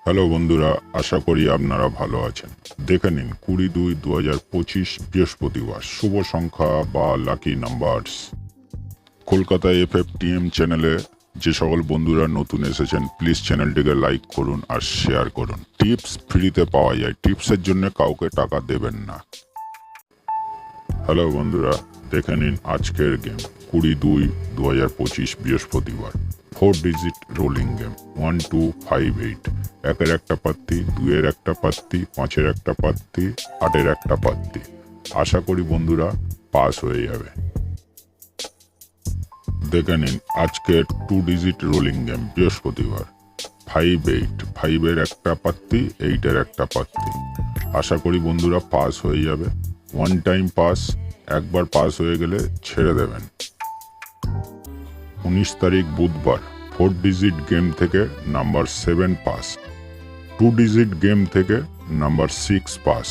Hello বন্ধুরা, আশা করি আপনারা ভালো আছেন। দেখে নিন 20/2/2025 বৃহস্পতিবার শুভ সংখ্যা বা লাকি নাম্বারস। কলকাতা FFTM চ্যানেলে যে সকল বন্ধুরা নতুন এসেছেন প্লিজ চ্যানেলটিকে লাইক করুন আর শেয়ার করুন। টিপস ফ্রিতে পাওয়া যায়, টিপসের জন্য কাউকে টাকা দেবেন না। হ্যালো বন্ধুরা, দেখে নিন আজকের গেম 20/2/2025 বৃহস্পতিবার 4 ডিজিট রোলিং গেম 1 2 5 8। একের একটা পাত্তি, 2-এর একটা পাত্তি, 5-এর একটা পাত্তি, 8-এর একটা পাত্তি। আশা করি বন্ধুরা পাস হয়ে যাবে। দেখে নিন আজকের 2 ডিজিট রোলিং গেম বৃহস্পতিবার 5-8। 5-এর একটা পাত্তি, 8-এর একটা পাত্তি। আশা করি বন্ধুরা পাস হয়ে যাবে। ওয়ান টাইম পাস, একবার পাস হয়ে গেলে ছেড়ে দেবেন। 19 তারিখ বুধবার 4 ডিজিট গেম থেকে নাম্বার 7 পাস, 2 ডিজিট গেম থেকে নাম্বার 6 পাস।